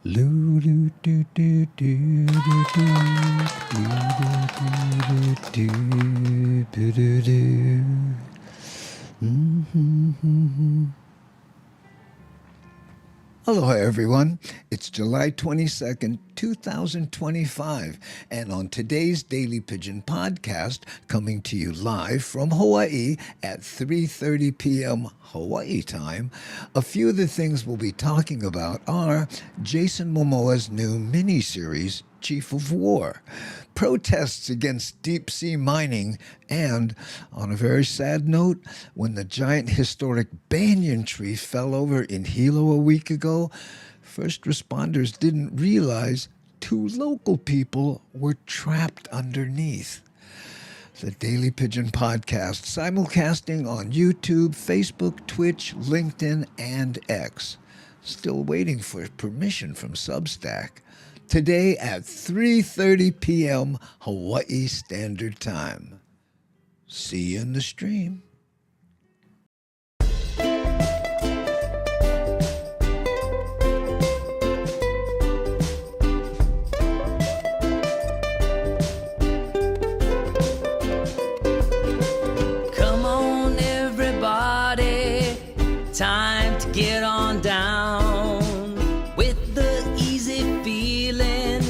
Loo doo doo doo doo doo doo doo doo doo doo. Aloha, everyone. It's July 22nd, 2025, and on today's Daily Pidgin podcast, coming to you live from Hawaii at 3:30 p.m. Hawaii time, a few of the things we'll be talking about are Jason Momoa's new miniseries, Chief of War, protests against deep-sea mining, and, on a very sad note, when the giant historic banyan tree fell over in Hilo a week ago, first responders didn't realize two local people were trapped underneath. The Daily Pidgin Podcast, simulcasting on YouTube, Facebook, Twitch, LinkedIn, and X. Still waiting for permission from Substack. Today at 3:30 p.m. Hawaii Standard Time. See you in the stream. Come on, everybody, time to get on down with the easy feeling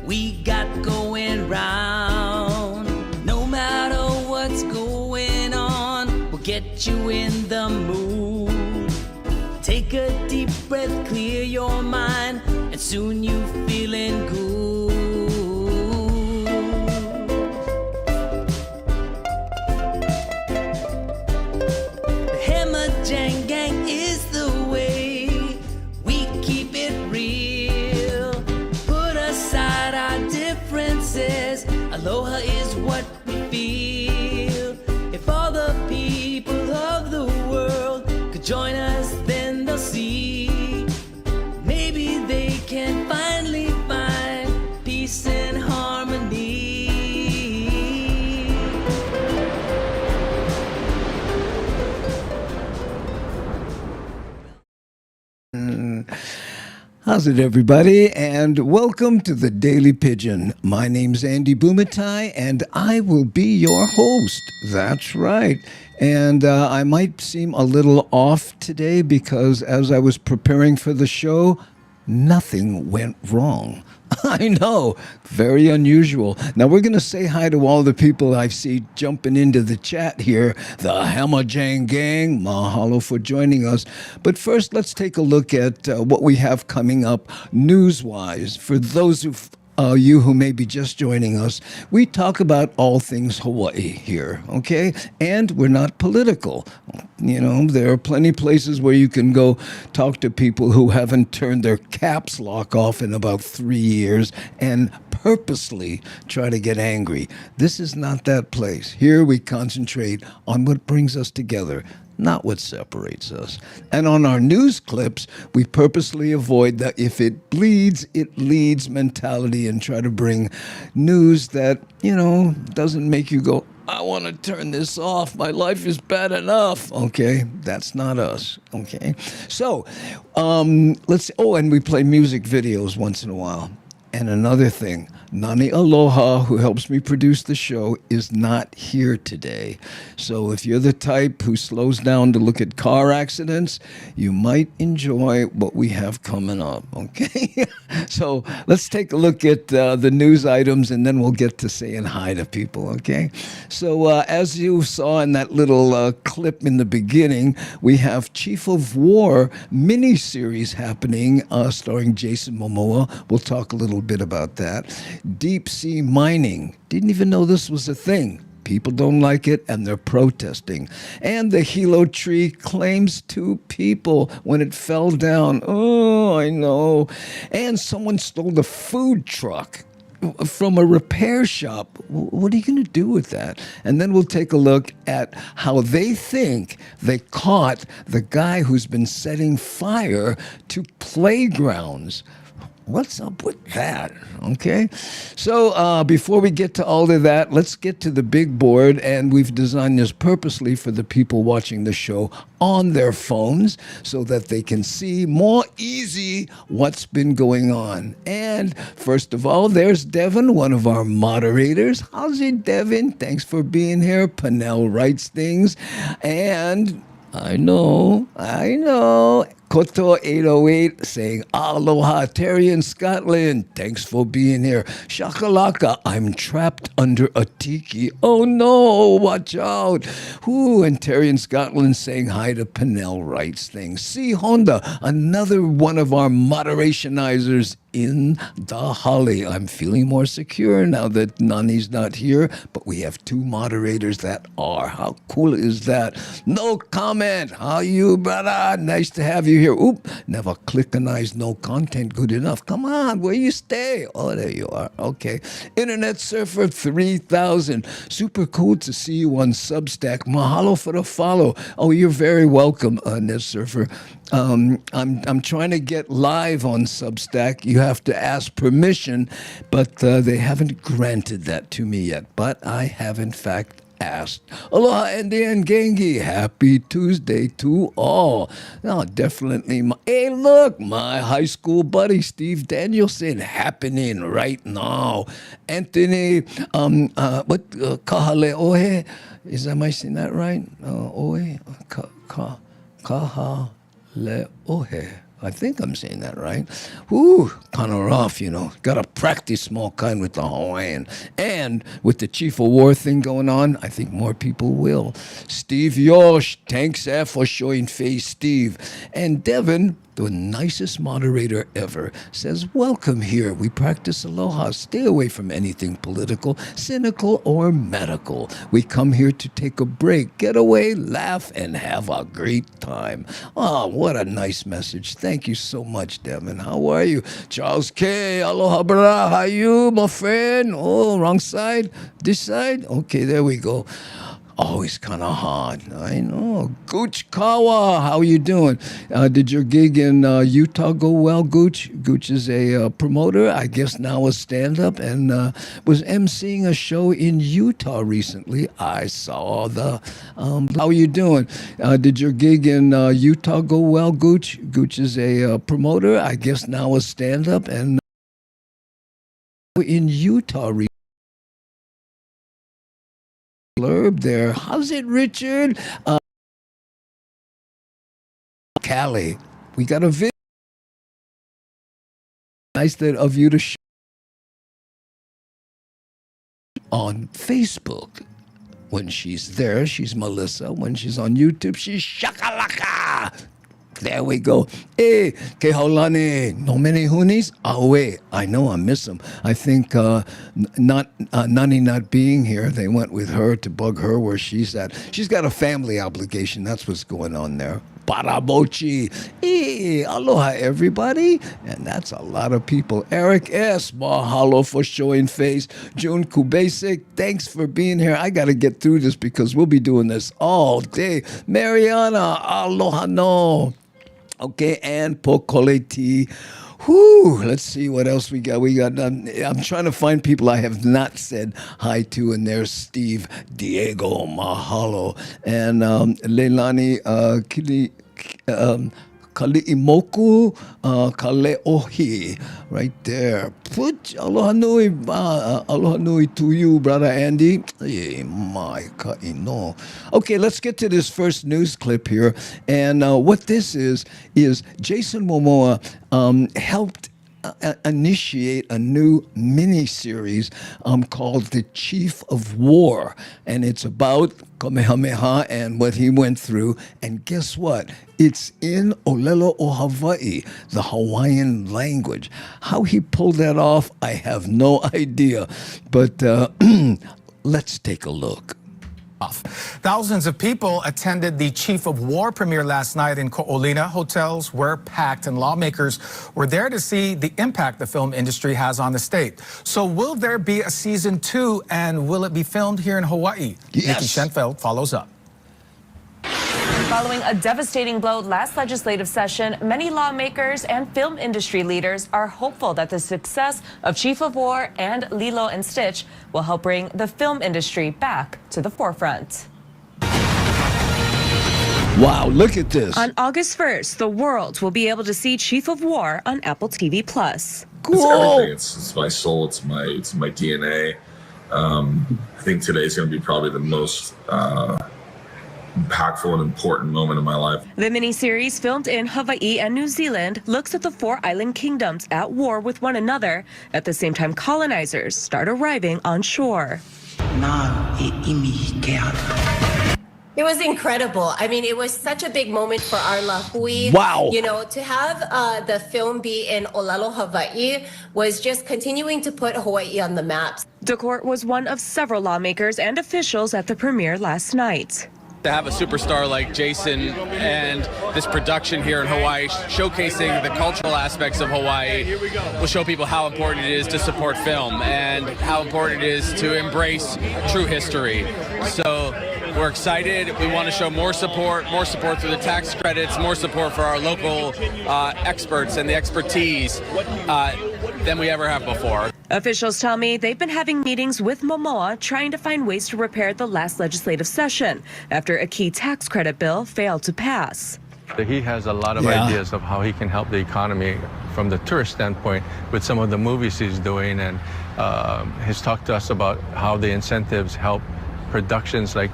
we got going round. No matter what's going on, we'll get you in the mood. Take a deep breath, clear your mind, and soon you feeling good. The Hammer Jang Gang is the way we keep it real. Put aside our differences, aloha is what we feel. If all the people of the world could join us, then they'll see. Maybe they can finally find peace and harmony. How's it, everybody? And welcome to the Daily Pidgin. My name's Andy Bumatai, and I will be your host. That's right. And I might seem a little off today because as I was preparing for the show, nothing went wrong. I know, very unusual. Now we're going to say hi to all the people I see jumping into the chat here. The Hammer Jang Gang, mahalo for joining us. But first, let's take a look at what we have coming up news-wise. For those you who may be just joining us, we talk about all things Hawaii here, okay? And we're not political. You know, there are plenty of places where you can go talk to people who haven't turned their caps lock off in about 3 years and purposely try to get angry. This is not that place. Here we concentrate on what brings us together, not what separates us. And on our news clips, we purposely avoid the if it bleeds, it leads mentality and try to bring news that, you know, doesn't make you go, I want to turn this off. My life is bad enough. Okay, that's not us. Okay, so and we play music videos once in a while. And another thing, Nani Aloha, who helps me produce the show, is not here today. So if you're the type who slows down to look at car accidents, you might enjoy what we have coming up, okay? So let's take a look at the news items, and then we'll get to saying hi to people, okay? So as you saw in that little clip in the beginning, we have Chief of War miniseries happening starring Jason Momoa. We'll talk a little bit about that. Deep sea mining. Didn't even know this was a thing. People don't like it, and they're protesting. And the Hilo tree claims 2 people when it fell down. Oh, I know. And someone stole the food truck from a repair shop. What are you going to do with that? And then we'll take a look at how they think they caught the guy who's been setting fire to playgrounds. What's up with that? Okay. So before we get to all of that, let's get to the big board. And we've designed this purposely for the people watching the show on their phones so that they can see more easy what's been going on. And first of all, there's Devin, one of our moderators. How's it, Devin? Thanks for being here. Pernell writes things. And I know. Koto 808 saying, Aloha, Terry in Scotland. Thanks for being here. Shakalaka, I'm trapped under a tiki. Oh no, watch out. Ooh, and Terry in Scotland saying hi to Pernell writes things. C. Honda, another one of our moderationizers in the Holly. I'm feeling more secure now that Nani's not here, but we have two moderators that are. How cool is that? No comment. How you, brother? Nice to have you here. Oop, never clickanized no content good enough. Come on, where you stay? Oh, there you are. Okay. Internet Surfer 3000. Super cool to see you on Substack. Mahalo for the follow. Oh, you're very welcome, Net Surfer. I'm trying to get live on Substack. You have to ask permission, but they haven't granted that to me yet. But I have, in fact, asked. Aloha, Andy and Gengi. Happy Tuesday to all. Now, definitely. Hey, look, my high school buddy, Steve Danielson, happening right now. Anthony, Kahale Ohe. Am I saying that right? Ohe? Le'ohe. I think I'm saying that right. Whew, kind of rough, you know. Got to practice small kind with the Hawaiian. And with the Chief of War thing going on, I think more people will. Steve Yosh, thanks for showing face, Steve. And Devin, the nicest moderator ever, says, welcome here. We practice aloha. Stay away from anything political, cynical, or medical. We come here to take a break, get away, laugh, and have a great time. Oh, what a nice message. Thank you so much, Devin. How are you? Charles K. Aloha, brother. How you, my friend? Oh, wrong side? This side? Okay, there we go. Always kind of hard. I know. Gooch Kawa, how you doing? Did your gig in Utah go well, Gooch? Gooch is a promoter, I guess now a stand-up, and was emceeing a show in Utah recently. I saw the... how you doing? Did your gig in Utah go well, Gooch? Gooch is a promoter, I guess now a stand-up, and in Utah recently. Blurb there. How's it, Richard? Callie, we got a video. Nice of you to share on Facebook. When she's there, she's Melissa. When she's on YouTube, she's Shakalaka. There we go. Eh, ke haulani, no many hunis? Awe, I know I miss them. I think Nani not being here, they went with her to bug her where she's at. She's got a family obligation. That's what's going on there. Parabochi. Eh, aloha, everybody. And that's a lot of people. Eric S., mahalo for showing face. June Kubasic, thanks for being here. I got to get through this because we'll be doing this all day. Mariana, aloha no. Okay, and Pokoleti. Whew, let's see what else we got. I'm trying to find people I have not said hi to, and there's Steve Diego, mahalo. And Leilani Kali'imoku Kale'ohi, right there. Put aloha nui to you, brother Andy. Yeah, my ka'ino. Okay, let's get to this first news clip here. And what this is Jason Momoa helped initiate a new mini-series called The Chief of War. And it's about Kamehameha and what he went through. And guess what? It's in Olelo o Hawaii, the Hawaiian language. How he pulled that off, I have no idea. But let's take a look. Thousands of people attended the Chief of War premiere last night in Ko'olina. Hotels were packed and lawmakers were there to see the impact the film industry has on the state. So will there be a season 2 and will it be filmed here in Hawaii? Yes. Nikki Schenfeld follows up. Following a devastating blow last legislative session, many lawmakers and film industry leaders are hopeful that the success of Chief of War and Lilo and Stitch will help bring the film industry back to the forefront. Wow, look at this. On August 1st, the world will be able to see Chief of War on Apple TV+. It's Cool. everything. It's my soul. It's my DNA. I think today's going to be probably the most impactful and important moment of my life. The miniseries, filmed in Hawaii and New Zealand, looks at the four island kingdoms at war with one another at the same time colonizers start arriving on shore. It was incredible. I mean, it was such a big moment for our lahui. Wow. You know, to have the film be in Olelo, Hawaii was just continuing to put Hawaii on the map. DeCourt was one of several lawmakers and officials at the premiere last night. To have a superstar like Jason and this production here in Hawaii showcasing the cultural aspects of Hawaii will show people how important it is to support film and how important it is to embrace true history. So we're excited. We want to show more support through the tax credits, more support for our local experts and the expertise than we ever have before. Officials tell me they've been having meetings with Momoa trying to find ways to repair the last legislative session after a key tax credit bill failed to pass. He has a lot of ideas of how he can help the economy from the tourist standpoint with some of the movies he's doing, and he's talked to us about how the incentives help productions like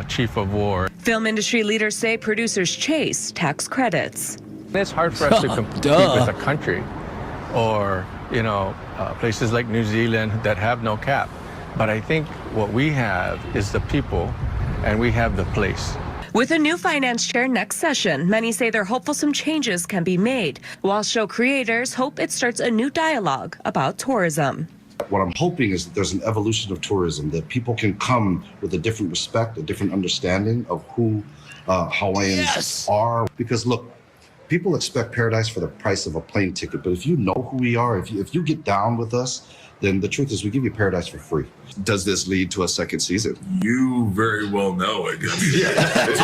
Chief of War. Film industry leaders say producers chase tax credits. It's hard for us to compete with a country or, you know, places like New Zealand that have no cap. But I think what we have is the people, and we have the place. With a new finance chair next session, many say they're hopeful some changes can be made, while show creators hope it starts a new dialogue about tourism. What I'm hoping is that there's an evolution of tourism, that people can come with a different respect, a different understanding of who Hawaiians are. Because look, people expect paradise for the price of a plane ticket, but if you know who we are, if you get down with us, then the truth is we give you paradise for free. Does this lead to a second season? You very well know it. It's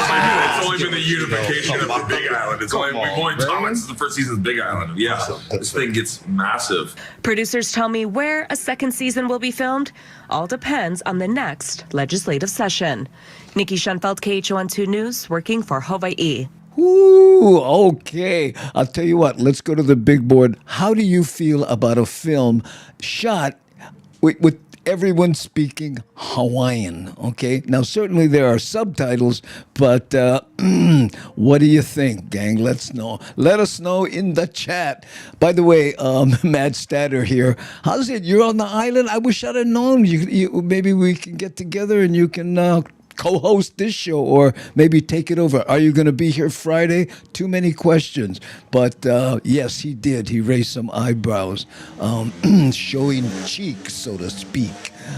only been the unification of the Big Island. We've only talked since the first season of Big Island. Yeah, this thing gets massive. Producers tell me where a second season will be filmed all depends on the next legislative session. Nikki Schoenfeld, KHON2 News, working for Hawaii. Ooh, okay. I'll tell you what, let's go to the big board. How do you feel about a film shot with everyone speaking Hawaiian? Okay. Now, certainly there are subtitles, but what do you think, gang? Let us know in the chat. By the way, Matt Statter here. How's it? You're on the island? I wish I'd have known. Maybe we can get together and you can co-host this show, or maybe take it over. Are you going to be here Friday? Too many questions. But yes, he did. He raised some eyebrows, showing cheek, so to speak.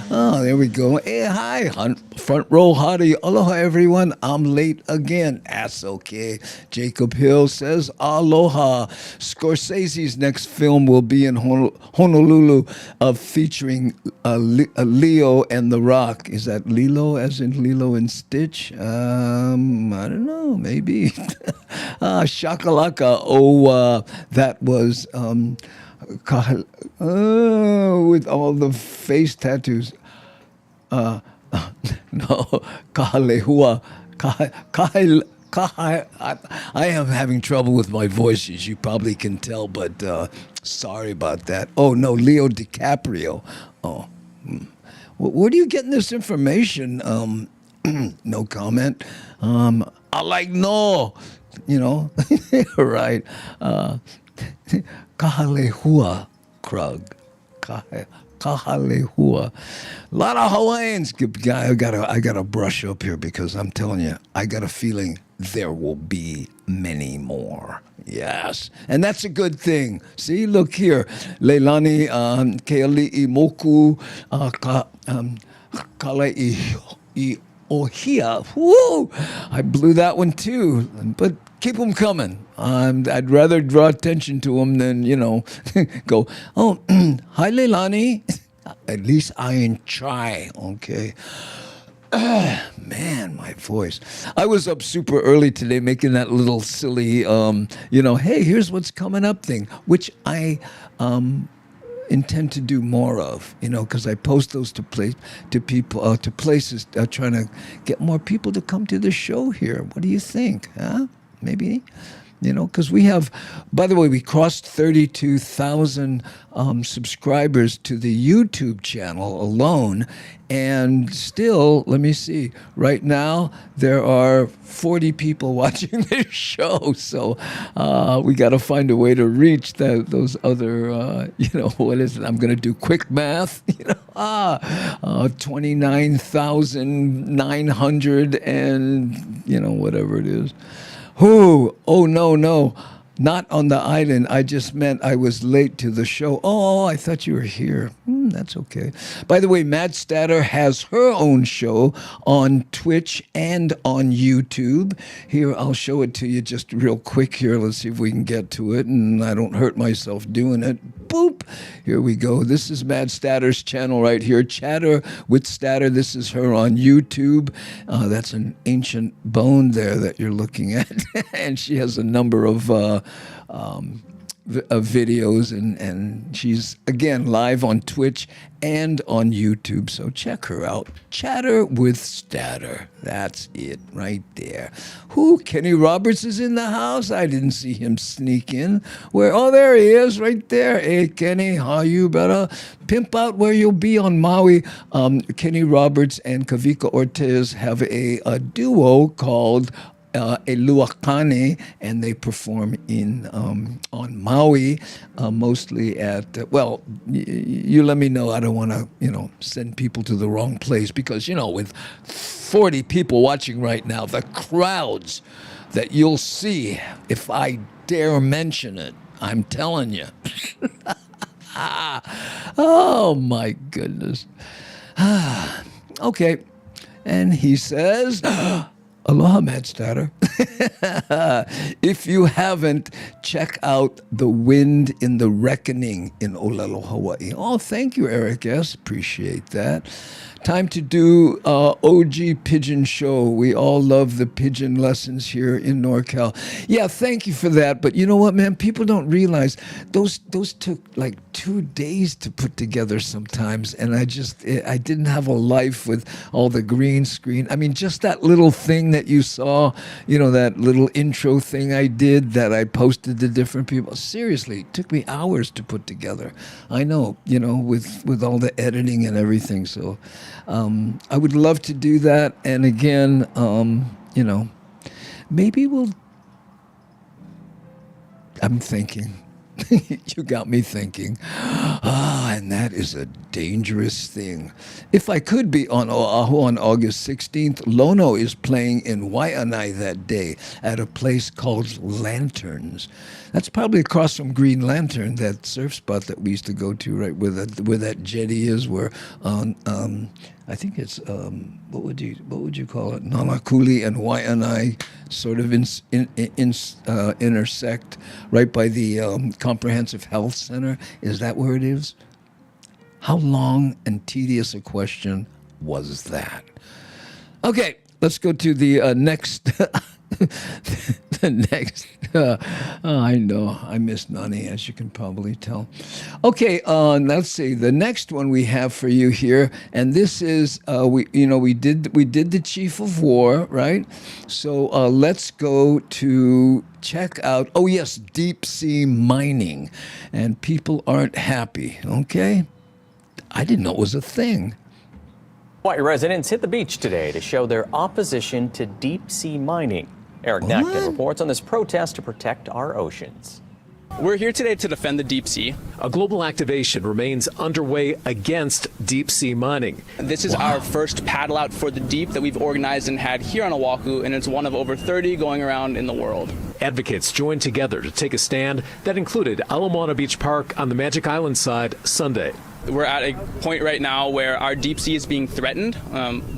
Oh, there we go. Hey, hi, front row hottie. Aloha, everyone. I'm late again. That's okay. Jacob Hill says aloha. Scorsese's next film will be in Honolulu, featuring Leo and The Rock. Is that Lilo, as in Lilo and Stitch? I don't know. Maybe. Shakalaka. Oh, that was... with all the face tattoos. No, kahalehua. I am having trouble with my voice, as you probably can tell, but sorry about that. Oh, no, Leo DiCaprio. Oh, where are you getting this information? No comment. I like no, you know, right. Kahalehua, Krug. Kahalehua. A lot of Hawaiians. I gotta brush up here, because I'm telling you, I got a feeling there will be many more. Yes, and that's a good thing. See, look here, Leilani, Keali'i Moku, Kalai Ohia. Woo! I blew that one too, but keep them coming. I'd rather draw attention to them than, go, oh, hi, Leilani. At least I try, okay? Man, my voice. I was up super early today making that little silly, hey, here's what's coming up thing, which I intend to do more of, because I post those to people, to places, trying to get more people to come to the show here. What do you think? Huh? Maybe? Because we have, by the way, we crossed 32,000 subscribers to the YouTube channel alone. And still, let me see, right now there are 40 people watching this show. So we got to find a way to reach those other, what is it? I'm going to do quick math, 29,900 and, whatever it is. Oh, no. Not on the island. I just meant I was late to the show. Oh, I thought you were here. That's okay. By the way, Mad Statter has her own show on Twitch and on YouTube. Here, I'll show it to you just real quick here. Let's see if we can get to it, and I don't hurt myself doing it. Boop. Here we go. This is Mad Statter's channel right here. Chatter with Statter. This is her on YouTube. That's an ancient bone there that you're looking at. And she has a number of videos, and she's, again, live on Twitch and on YouTube. So check her out. Chatter with Statter. That's it right there. Who? Kenny Roberts is in the house? I didn't see him sneak in. Where? Oh, there he is right there. Hey, Kenny, how you, brother? Pimp out where you'll be on Maui. Kenny Roberts and Kavika Ortiz have a duo called Eluakane, and they perform on Maui, mostly at, you let me know. I don't want to, send people to the wrong place because, with 40 people watching right now, the crowds that you'll see if I dare mention it, I'm telling you. Oh, my goodness. Okay. And he says... Aloha, Mad Statter. If you haven't, check out The Wind in the Reckoning in Olelo, Hawaii. Oh, thank you, Eric S. Appreciate that. Time to do OG Pidgin show. We all love the Pidgin lessons here in NorCal. Yeah, thank you for that. But you know what, man? People don't realize those took like 2 days to put together sometimes. And I didn't have a life with all the green screen. I mean, just that little thing that you saw, that little intro thing I did that I posted to different people. Seriously, it took me hours to put together. I know, with all the editing and everything. So I would love to do that. And again, maybe I'm thinking. You got me thinking. And that is a dangerous thing. If I could be on Oahu on August 16th, Lono is playing in Waianae that day at a place called Lanterns. That's probably across from Green Lantern, that surf spot that we used to go to, right where that jetty is, where I think it's what would you call it? Nanakuli and Waianae sort of intersect right by the Comprehensive Health Center. Is that where it is? How long and tedious a question was that? Okay, let's go to the next. I know, I miss Nani, as you can probably tell. Okay, let's see. The next one we have for you here, and this is we did the Chief of War, right? So let's go to check out. Oh yes, deep sea mining, and people aren't happy. Okay, I didn't know it was a thing. Hawaii residents hit the beach today to show their opposition to deep sea mining. Eric Nackton reports on this protest to protect our oceans. We're here today to defend the deep sea. A global activation remains underway against deep sea mining. This is our first paddle out for the deep that we've organized and had here on Oahu, and it's one of over 30 going around in the world. Advocates joined together to take a stand that included Ala Moana Beach Park on the Magic Island side Sunday. We're at a point right now where our deep sea is being threatened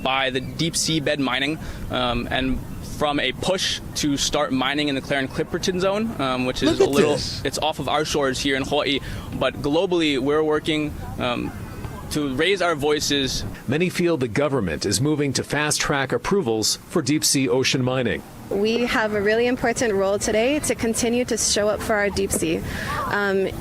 by the deep sea bed mining, and from a push to start mining in the Claren-Clipperton zone, which is it's off of our shores here in Hawaii, but globally we're working to raise our voices. Many feel the government is moving to fast-track approvals for deep-sea ocean mining. We have a really important role today to continue to show up for our deep sea.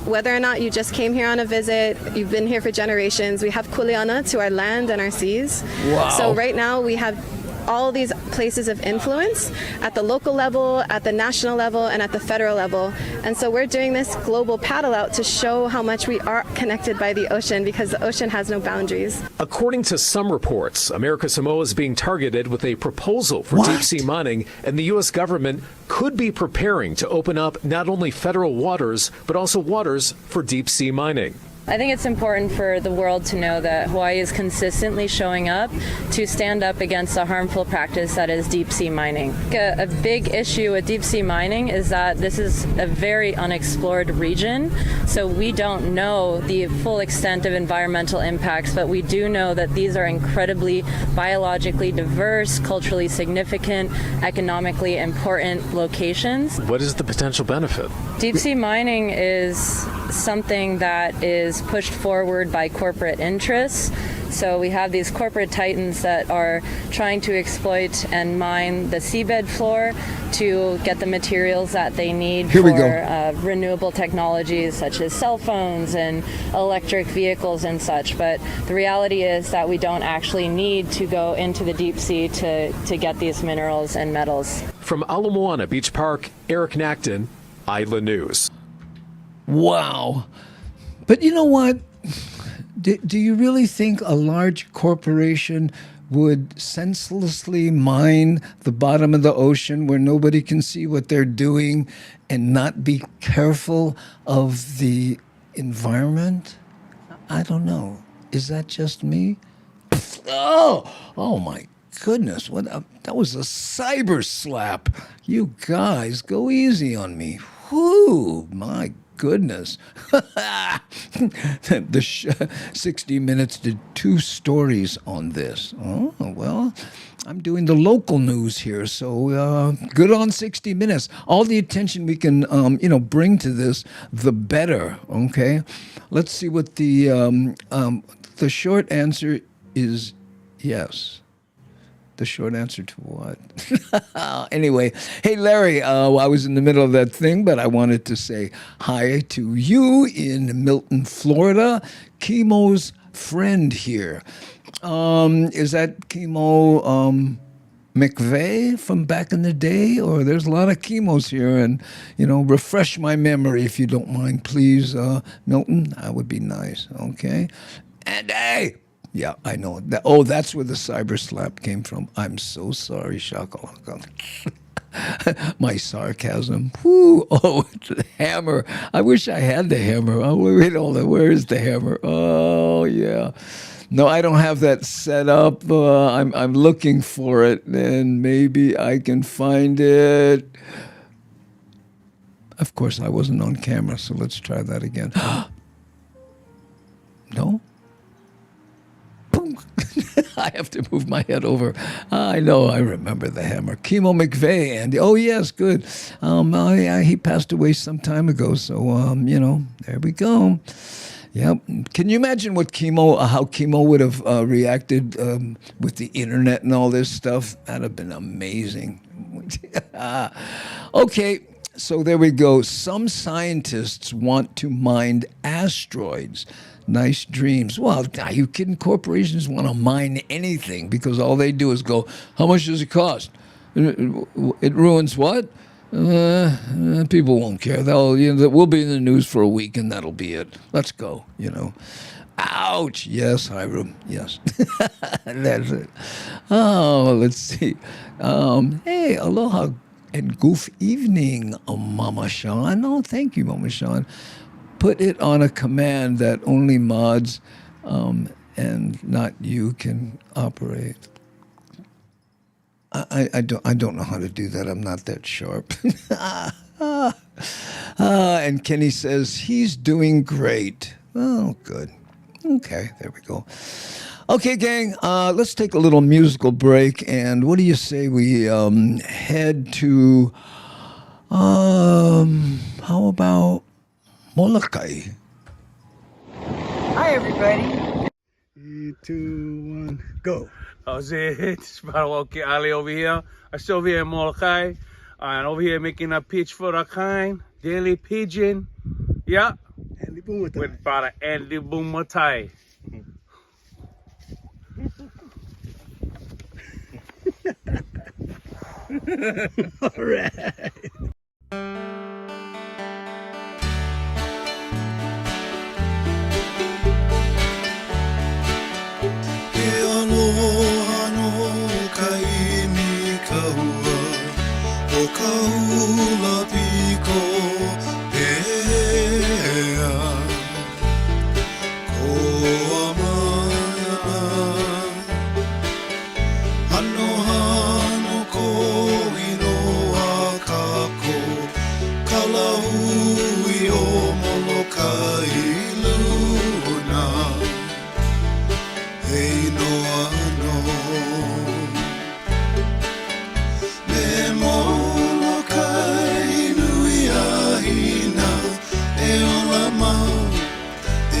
Whether or not you just came here on a visit, you've been here for generations, we have kuleana to our land and our seas. Wow. So right now we have all these places of influence at the local level, at the national level, and at the federal level. And so we're doing this global paddle out to show how much we are connected by the ocean, because the ocean has no boundaries. According to some reports, America Samoa is being targeted with a proposal for deep-sea mining, and the U.S. government could be preparing to open up not only federal waters, but also waters for deep-sea mining. I think it's important for the world to know that Hawaii is consistently showing up to stand up against a harmful practice that is deep sea mining. A big issue with deep sea mining is that this is a very unexplored region, so we don't know the full extent of environmental impacts, but we do know that these are incredibly biologically diverse, culturally significant, economically important locations. What is the potential benefit? Deep sea mining is something that is pushed forward by corporate interests. So we have these corporate titans that are trying to exploit and mine the seabed floor to get the materials that they need for renewable technologies such as cell phones and electric vehicles and such. But the reality is that we don't actually need to go into the deep sea to get these minerals and metals. From Ala Moana Beach Park, Eric Nacton, Isla News. Wow. But you know what? Do you really think a large corporation would senselessly mine the bottom of the ocean where nobody can see what they're doing and not be careful of the environment? I don't know. Is that just me? Oh my goodness. That was a cyber slap. You guys, go easy on me. Whoo, my goodness. 60 Minutes did 2 stories on this. Oh, well, I'm doing the local news here, so good on 60 Minutes. All the attention we can, bring to this, the better, okay? Let's see what the short answer is yes. The short answer to what? Anyway, hey, Larry, I was in the middle of that thing, but I wanted to say hi to you in Milton, Florida. Chemo's friend here. Is that Chemo McVeigh from back in the day? Or there's a lot of Chemos here, and, refresh my memory if you don't mind, please, Milton. That would be nice, okay? And hey! Yeah, I know. That's where the cyber slap came from. I'm so sorry, Shakalaka. My sarcasm. Whoo! Oh, the hammer. I wish I had the hammer. Oh, wait, hold on. Where is the hammer? Oh, yeah. No, I don't have that set up. I'm looking for it, and maybe I can find it. Of course, I wasn't on camera, so let's try that again. No? I have to move my head over. I know, I remember the hammer. Chemo McVeigh, and oh yes, good. Yeah, he passed away some time ago, so there we go. Yep. Can you imagine how Chemo would have reacted with the internet and all this stuff? That'd have been amazing. Okay. So there we go. Some scientists want to mine asteroids. Nice dreams. Well, are you kidding? Corporations want to mine anything because all they do is go, how much does it cost? It ruins what? People won't care. We'll be in the news for a week and that'll be it. Let's go, Ouch. Yes, Hiram. Yes. That's it. Oh, let's see. Hey, aloha. And goof evening, Mama Sean. Oh, thank you, Mama Sean. Put it on a command that only mods and not you can operate. I don't know how to do that. I'm not that sharp. And Kenny says he's doing great. Oh, good. Okay, there we go. Okay, gang, let's take a little musical break, and what do you say we head to, how about Molokai? Hi, everybody. 3, 2, 1, go. It's Baroque Ali over here. I'm still over here in Molokai. And over here making a pitch for the kind. Daily Pidgin. Yeah. Andy Bumatai. With Brother Andy Bumatai. All right.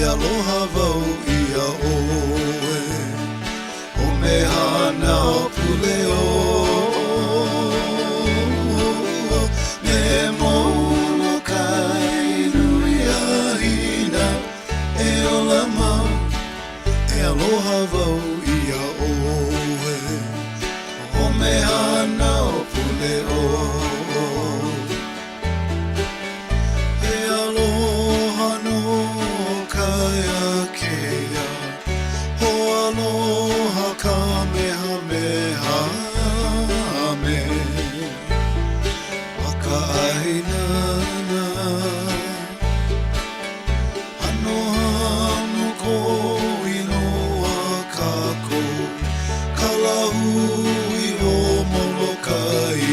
Aloha vau ia oe o me hana puleo me mono kai nui a hina e ola mau e aloha vau ia oe o me hana puleo e aloha no aloha kamehameha me wakainana ano hano ko inoa kako kalahui o molokai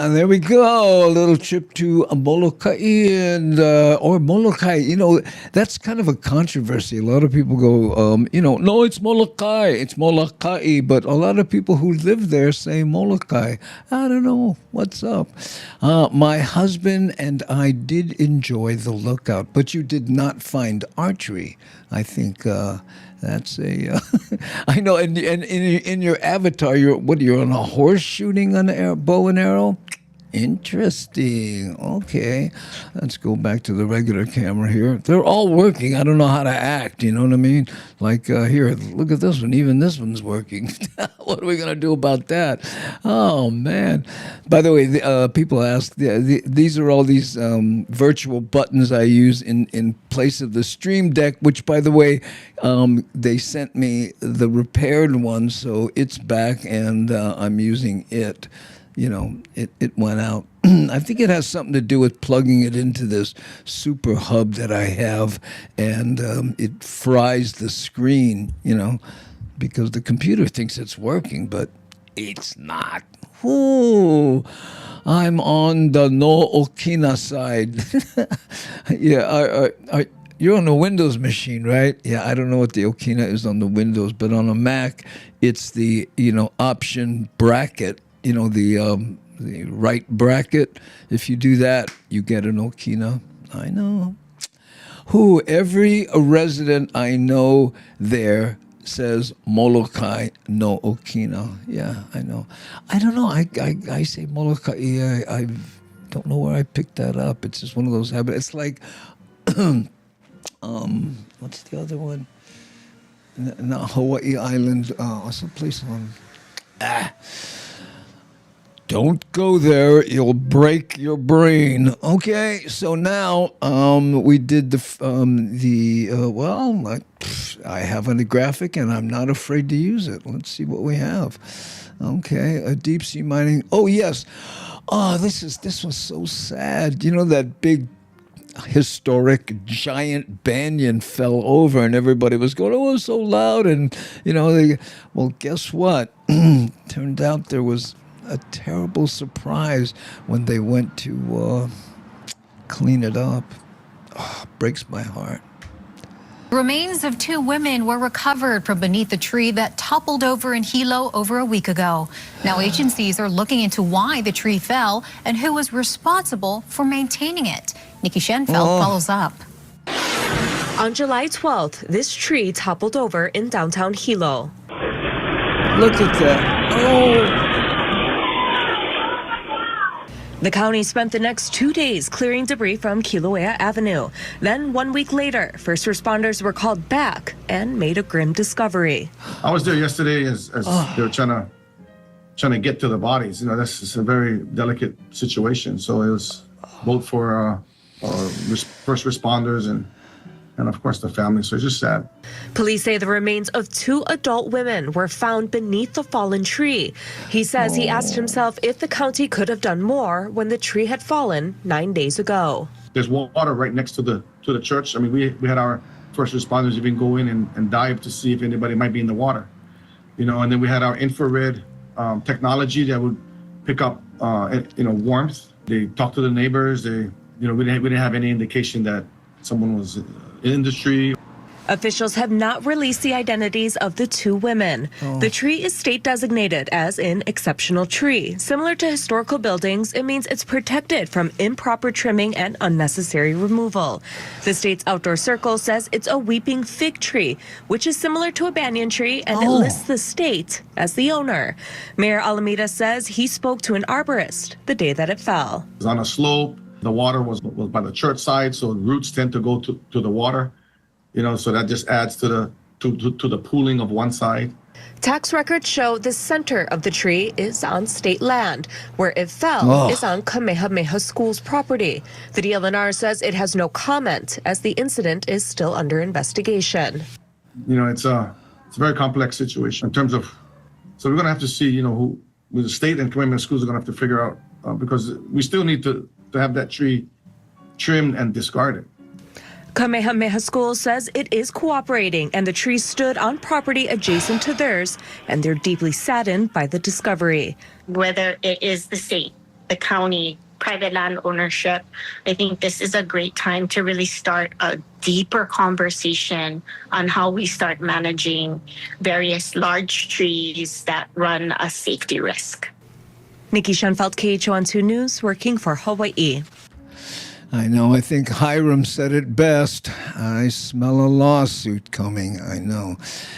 Yeah, there we go. A little trip to Molokai or Molokai. That's kind of a controversy. A lot of people go, no, it's Molokai. It's Molokai. But a lot of people who live there say Molokai. I don't know. What's up? My husband and I did enjoy the lookout, but you did not find archery. I think that's a. I know, and in your avatar, you're on a horse shooting an bow and arrow. Interesting. Okay, let's go back to the regular camera here. They're all working. I don't know how to act. You know what I mean? Like here, look at this one. Even this one's working. What are we gonna do about that? Oh man! By the way, people ask. These are all these virtual buttons I use in place of the Stream Deck. Which, by the way, they sent me the repaired one, so it's back, and I'm using it. It went out. I think it has something to do with plugging it into this super hub that I have, and it fries the screen, because the computer thinks it's working, but it's not. Ooh, I'm on the no Okina side. Yeah, you're on the Windows machine, right? Yeah, I don't know what the Okina is on the Windows, but on a Mac, it's the, option bracket. The right bracket. If you do that, you get an Okina. I know. Every resident I know there says Molokai no Okina. Yeah, I know. I don't know. I say Molokai. I don't know where I picked that up. It's just one of those habits. It's like, what's the other one? Not Hawaii Island. What's the place on? Don't go there. You'll break your brain. Okay, so now we did I have a graphic and I'm not afraid to use it. Let's see what we have. Okay, a deep sea mining. Oh yes. Oh, this was so sad. That big historic giant banyan fell over and everybody was going, oh, it was so loud, and well, guess what? Turned out there was a terrible surprise when they went to clean it up. Oh, breaks my heart. Remains of two women were recovered from beneath the tree that toppled over in Hilo over a week ago. Now agencies are looking into why the tree fell and who was responsible for maintaining it. Nikki Schenfeld follows up. On July 12th, this tree toppled over in downtown Hilo. Look at that. Oh. The county spent the next 2 days clearing debris from Kilauea Avenue. Then 1 week later, first responders were called back and made a grim discovery. I was there yesterday as they were trying to get to the bodies. This is a very delicate situation. So it was both for first responders and of course the family. So it's just sad. Police say the remains of two adult women were found beneath the fallen tree. He says he asked himself if the county could have done more when the tree had fallen 9 days ago. There's water right next to the church. I mean, we had our first responders even go in and dive to see if anybody might be in the water. And then we had our infrared technology that would pick up warmth. They talked to the neighbors. We didn't have any indication that someone was in the tree. Officials have not released the identities of the two women. The tree is state designated as an exceptional tree. Similar to historical buildings, it means it's protected from improper trimming and unnecessary removal. The state's outdoor circle says it's a weeping fig tree, which is similar to a banyan tree, and it lists the state as the owner. Mayor Alameda says he spoke to an arborist the day that it fell. It was on a slope. The water was by the church side, so roots tend to go to the water. So that just adds to the pooling of one side. Tax records show the center of the tree is on state land. Where it fell is on Kamehameha School's property. The DLNR says it has no comment as the incident is still under investigation. It's a very complex situation in terms of, so we're going to have to see, who the state and Kamehameha Schools are going to have to figure out because we still need to have that tree trimmed and discarded. Kamehameha School says it is cooperating and the tree stood on property adjacent to theirs and they're deeply saddened by the discovery. Whether it is the state the county, private land ownership, I think this is a great time to really start a deeper conversation on how we start managing various large trees that run a safety risk. Nikki Schoenfeld, KHON2 News, working for Hawaii. I know. I think Hiram said it best. I smell a lawsuit coming. I know.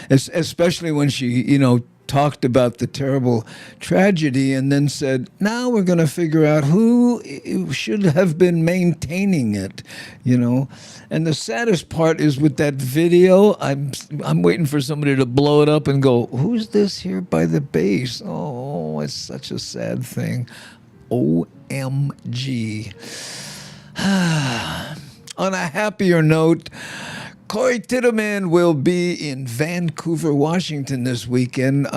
Especially when she, talked about the terrible tragedy and then said, now we're going to figure out who should have been maintaining it, And the saddest part is with that video, I'm waiting for somebody to blow it up and go, who's this here by the base? Oh, it's such a sad thing. OMG. On a happier note, Corey Titterman will be in Vancouver, Washington this weekend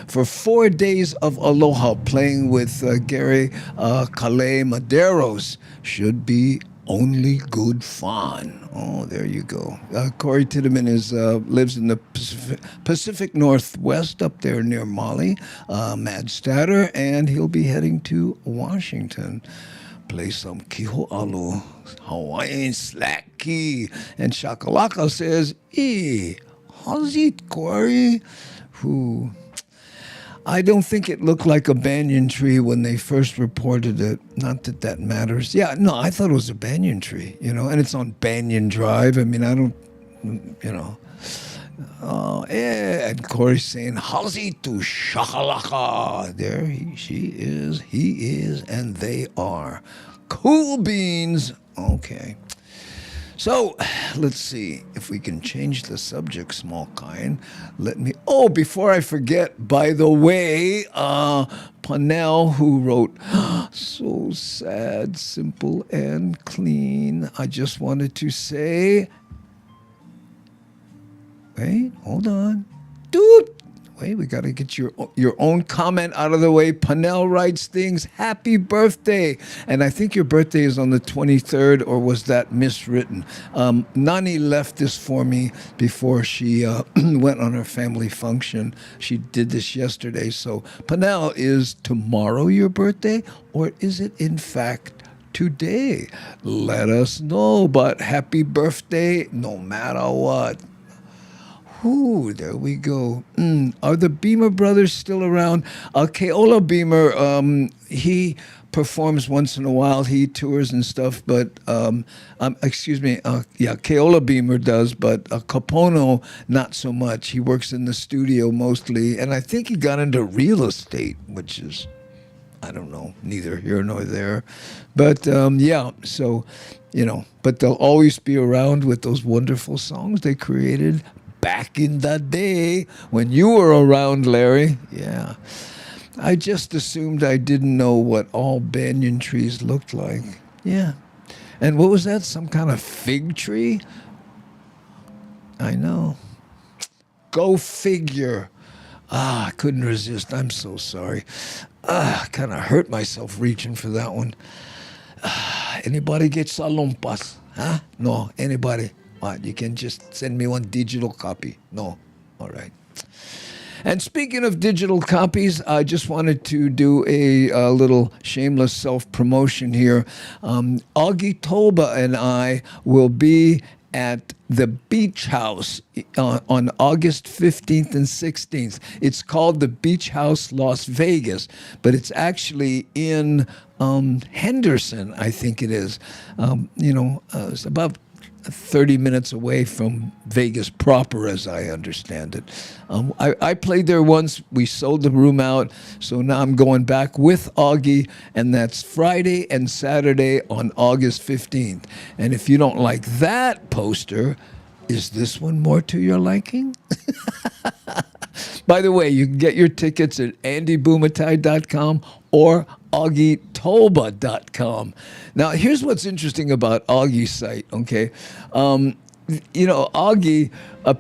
for 4 days of Aloha, playing with Gary Calais Maderos. Should be only good fun. Oh, there you go. Corey Titterman lives in the Pacific Northwest up there near Maui, Madstatter, and he'll be heading to Washington. Play some Kiho'alo, Hawaiian slacky. And Shakalaka says, how's it, Corey? I don't think it looked like a banyan tree when they first reported it. Not that that matters. Yeah, no, I thought it was a banyan tree, and it's on Banyan Drive. I mean, I don't, Oh, yeah. And Corey's saying, how's it to Shakalaka? There she is, he is, and they are. Cool beans. Okay. So, let's see if we can change the subject, small kind. Before I forget, by the way, Panel, who wrote, so sad, simple, and clean. I just wanted to say, wait, hold on. Dude. Wait, we got to get your own comment out of the way. Panel writes things, happy birthday. And I think your birthday is on the 23rd, or was that miswritten? Nani left this for me before she went on her family function. She did this yesterday. So, Panel, is tomorrow your birthday, or is it in fact today? Let us know, but happy birthday no matter what. Ooh, there we go. Are the Beamer brothers still around? Keola Beamer, he performs once in a while. He tours and stuff, but, Keola Beamer does, but Kapono, not so much. He works in the studio mostly, and I think he got into real estate, which is, I don't know, neither here nor there. But, but they'll always be around with those wonderful songs they created back in the day when you were around, Larry. Yeah. I just assumed I didn't know what all banyan trees looked like. Yeah. And what was that? Some kind of fig tree? I know. Go figure. I couldn't resist. I'm so sorry. I kind of hurt myself reaching for that one. Anybody get salompas? Huh? No, anybody? You can just send me one digital copy. No. All right. And speaking of digital copies, I just wanted to do a little shameless self-promotion here. Augie Toba and I will be at the Beach House on August 15th and 16th. It's called the Beach House Las Vegas, but it's actually in Henderson, I think it is. It's about 30 minutes away from Vegas proper, as I understand it. I played there once. We sold the room out, so now I'm going back with Augie, and that's Friday and Saturday on August 15th. And if you don't like that poster, is this one more to your liking? By the way, you can get your tickets at andybumatai.com or augietoba.com. Now, here's what's interesting about Augie's site, okay? Augie,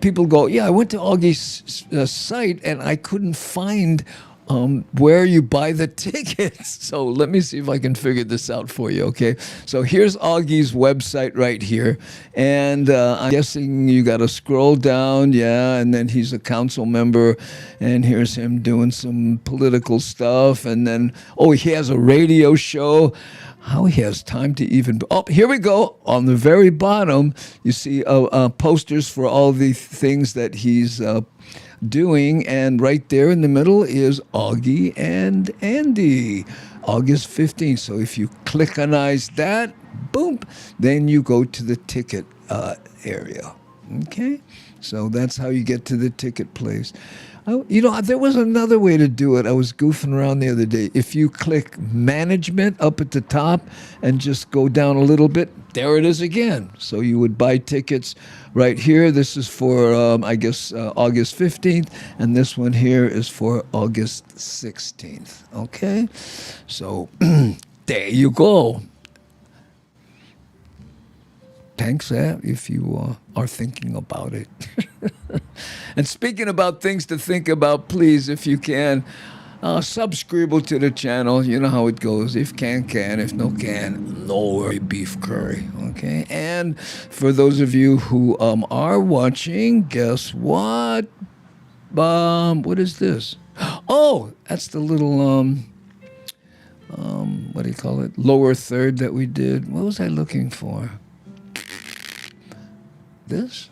people go, yeah, I went to Augie's site and I couldn't find where you buy the tickets. So let me see if I can figure this out for you, okay? So here's Augie's website right here. And I'm guessing you got to scroll down, yeah, and then he's a council member. And here's him doing some political stuff. And then, oh, he has a radio show. How he has time to even... Oh, here we go. On the very bottom, you see posters for all the things that he's doing, and right there in the middle is Augie and Andy, August 15th. So if you click-onize that, boom, then you go to the ticket area. Okay? So that's how you get to the ticket place. You know, there was another way to do it. I was goofing around the other day. If you click management up at the top and just go down a little bit, there it is again. So you would buy tickets right here. This is for, I guess, August 15th. And this one here is for August 16th. Okay? So there you go. Thanks, if you are thinking about it. And speaking about things to think about, please, if you can, subscribe to the channel. You know how it goes. If can, if no can, no worry, beef curry. Okay? And for those of you who are watching, guess what? What is this? Oh, that's the little, what do you call it? Lower third that we did. What was I looking for? This?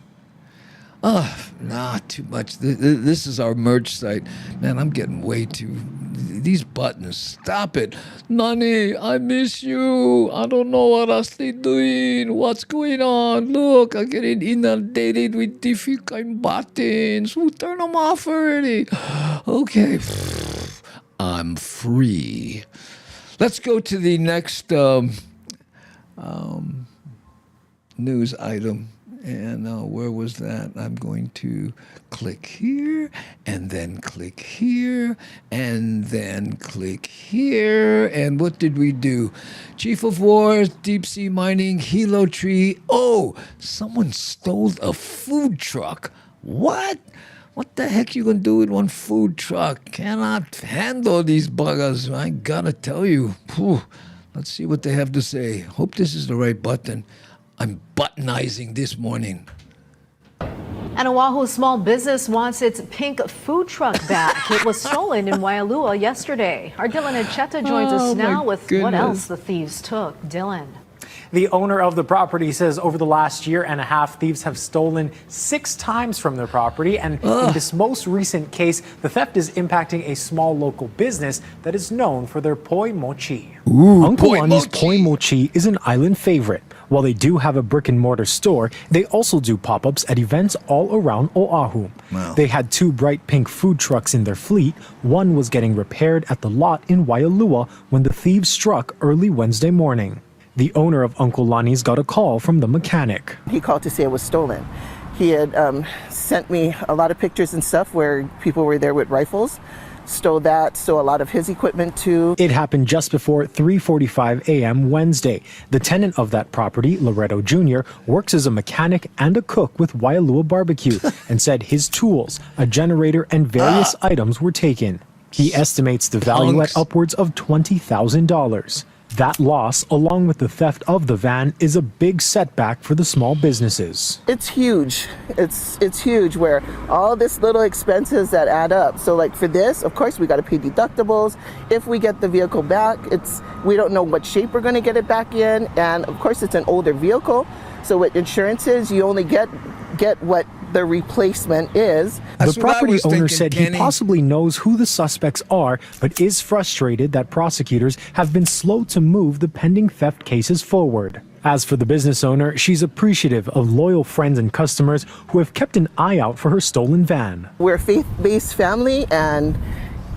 Oh, nah, too much. This is our merch site. Man, I'm getting way too... These buttons, stop it. Nani, I miss you. I don't know what I'm doing. What's going on? Look, I'm getting inundated with difficult buttons. Who turn them off already? Okay, I'm free. Let's go to the next news item. And where was that? I'm going to click here, and then click here, and then click here. And what did we do? Chief of War, deep sea mining, Hilo tree. Oh, someone stole a food truck. What? What the heck you gonna do with one food truck? Cannot handle these buggers. I gotta tell you. Whew. Let's see what they have to say. Hope this is the right button. I'm buttonizing this morning. An Oahu small business wants its pink food truck back. It was stolen in Waialua yesterday. Our Dylan Acheta joins us now with what else the thieves took. Dylan. The owner of the property says over the last year and a half, thieves have stolen 6 times from their property. And in this most recent case, the theft is impacting a small local business that is known for their poi mochi. Uncle Lonnie's Poi Mochi is an island favorite. While they do have a brick and mortar store, they also do pop-ups at events all around Oahu. Wow. They had 2 bright pink food trucks in their fleet. One was getting repaired at the lot in Waialua when the thieves struck early Wednesday morning. The owner of Uncle Lonnie's got a call from the mechanic. He called to say it was stolen. He had sent me a lot of pictures and stuff where people were there with rifles. Stole that, stole a lot of his equipment too. It happened just before 3:45 a.m. Wednesday. The tenant of that property, Loretto Jr., works as a mechanic and a cook with Waialua Barbecue and said his tools, a generator, and various items were taken. He estimates the value at upwards of $20,000. That loss, along with the theft of the van, is a big setback for the small businesses. It's huge. It's huge where all this little expenses that add up. So like for this, of course, we got to pay deductibles. If we get the vehicle back, we don't know what shape we're going to get it back in. And of course, it's an older vehicle. So with insurances, you only get what the replacement is. The property owner said he possibly knows who the suspects are, but is frustrated that prosecutors have been slow to move the pending theft cases forward. As for the business owner, she's appreciative of loyal friends and customers who have kept an eye out for her stolen van. We're a faith-based family, and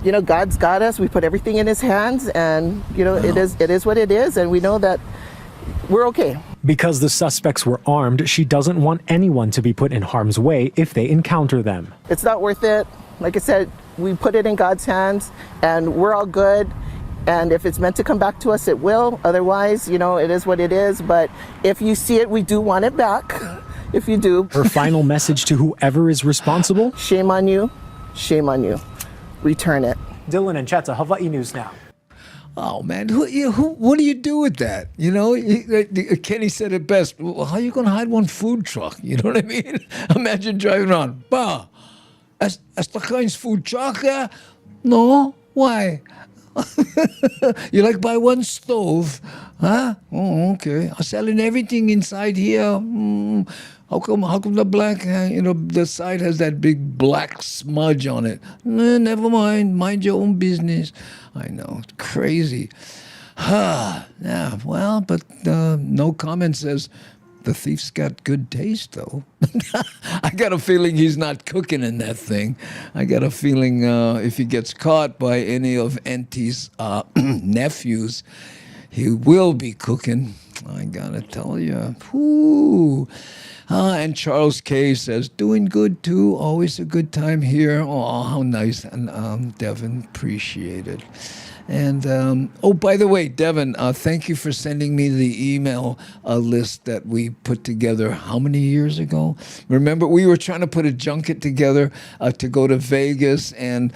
you know, God's got us. We put everything in his hands, and you know, it is what it is, and we know that we're okay. Because the suspects were armed, she doesn't want anyone to be put in harm's way if they encounter them. It's not worth it. Like I said, we put it in God's hands, and we're all good. And if it's meant to come back to us, it will. Otherwise, you know, it is what it is. But if you see it, we do want it back. If you do. Her final message to whoever is responsible? Shame on you. Shame on you. Return it. Dylan and Cheta, Hawaii News Now. Oh man, what do you do with that? You know, Kenny said it best. Well, how are you going to hide one food truck? You know what I mean? Imagine driving around. Bah, esta kain's food truck? No, why? You like buy one stove, huh? Oh, okay. I'm selling everything inside here. How come the black, the side has that big black smudge on it? Never mind. Mind your own business. I know. It's crazy. Yeah, well, but no comment says the thief's got good taste, though. I got a feeling he's not cooking in that thing. I got a feeling if he gets caught by any of Auntie's nephews, he will be cooking. I gotta tell you. Whoo. And Charles K. says, doing good too. Always a good time here. Oh, how nice. And Devin, appreciate it. And, oh, by the way, Devin, thank you for sending me the email list that we put together how many years ago? Remember, we were trying to put a junket together to go to Vegas, and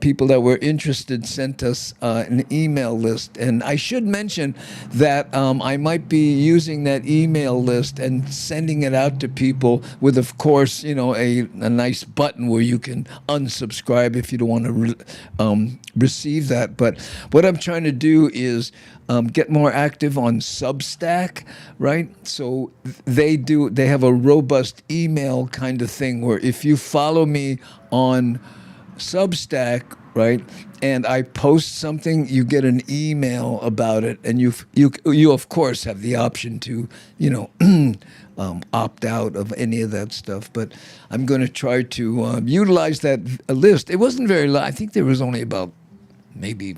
people that were interested sent us an email list. And I should mention that I might be using that email list and sending it out to people with, of course, a nice button where you can unsubscribe if you don't want to receive that. But what I'm trying to do is get more active on Substack, right? So they have a robust email kind of thing where if you follow me on Substack, right, and I post something, you get an email about it, and you of course have the option to, opt out of any of that stuff. But I'm going to try to utilize that list. It wasn't very long. I think there was only about maybe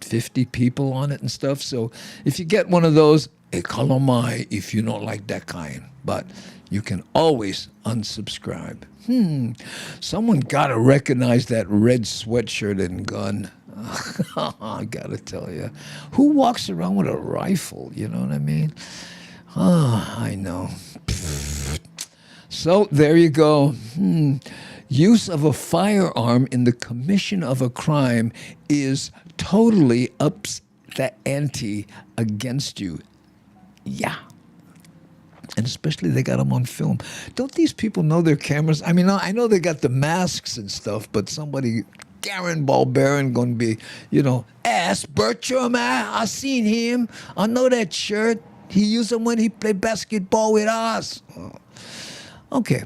50 people on it and stuff. So if you get one of those, economai if you don't like that kind. But you can always unsubscribe. Someone gotta recognize that red sweatshirt and gun. I gotta tell you, who walks around with a rifle? You know what I mean? Oh, I know. So there you go. Use of a firearm in the commission of a crime is totally ups the ante against you. Yeah. And especially they got them on film. Don't these people know their cameras? I mean, I know they got the masks and stuff, but somebody, Garen Balbaran, going to be, ask Bertram, I seen him. I know that shirt. He used them when he played basketball with us. Oh. Okay.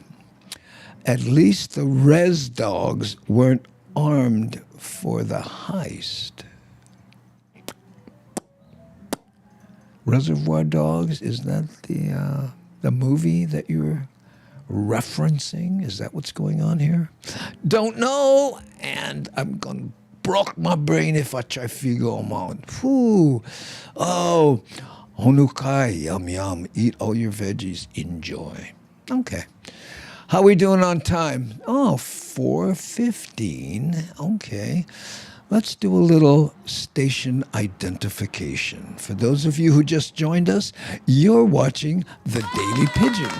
At least the res dogs weren't armed for the heist. Reservoir Dogs, is that the movie that you're referencing? Is that what's going on here? Don't know, and I'm going to broke my brain if I try to figure them out. Whew. Oh, Honukai, yum yum. Eat all your veggies. Enjoy. Okay. How we doing on time? Oh, 4:15. Okay. Let's do a little station identification. For those of you who just joined us, you're watching The Daily Pidgin.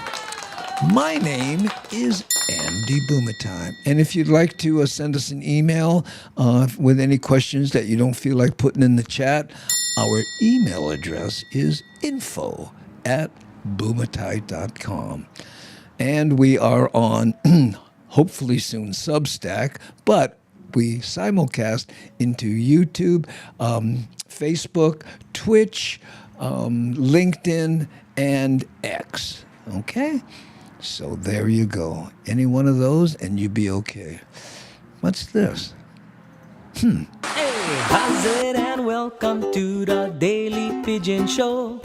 My name is Andy Bumatai. And if you'd like to send us an email with any questions that you don't feel like putting in the chat, our email address is info@bumatai.com. And we are on, hopefully soon, Substack, but we simulcast into YouTube, Facebook, Twitch, LinkedIn, and X. Okay? So there you go. Any one of those, and you'd be okay. What's this? Hey, how's it, and welcome to the Daily Pidgin Show.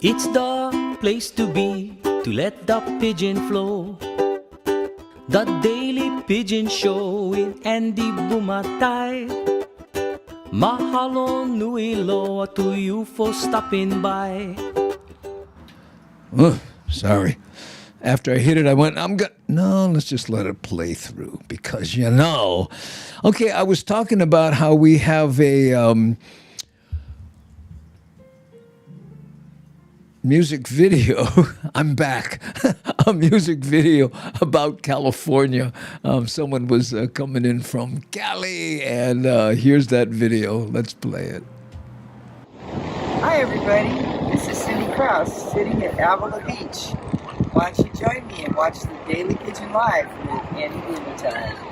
It's the place to be, to let the pigeon flow. The Daily Pidgin Show with Andy Bumatai. Mahalo nui loa to you for stopping by. Oh, sorry. After I hit it, I went, no, let's just let it play through because, Okay, I was talking about how we have a music video. I'm back. A music video about California. Someone was coming in from Cali, and here's that video. Let's play it. Hi everybody, this is Cindy Krause sitting at Avila Beach. Why don't you join me and watch the Daily Pigeon Live with Andy Bumatai.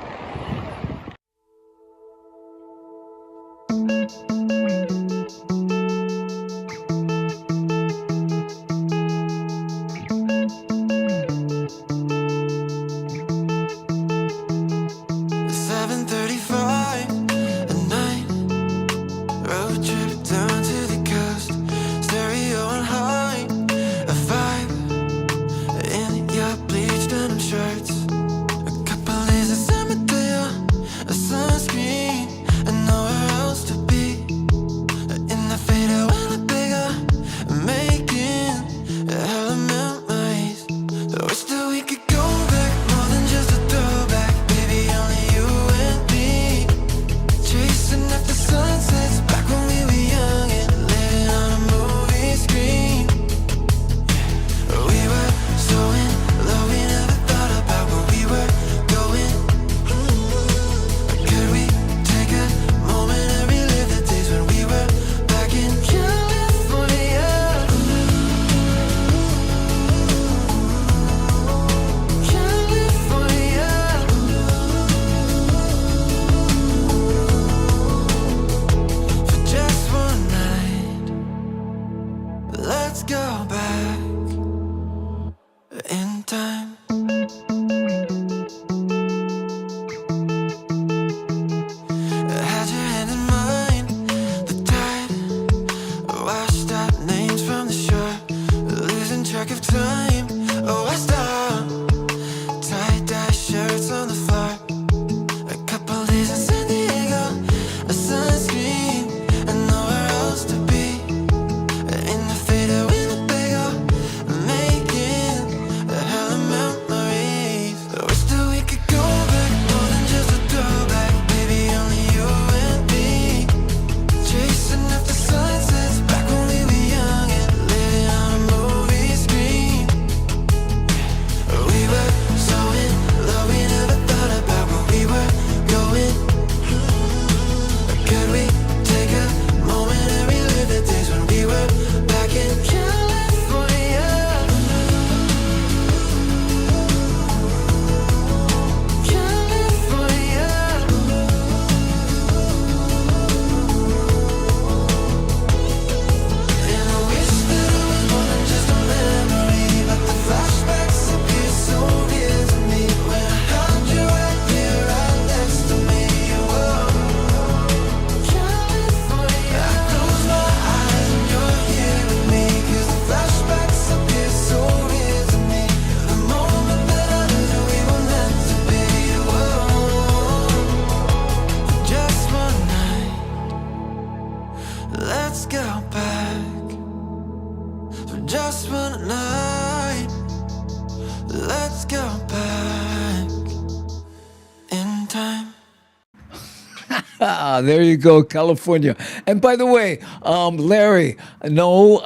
There you go, California. And by the way, Larry, no,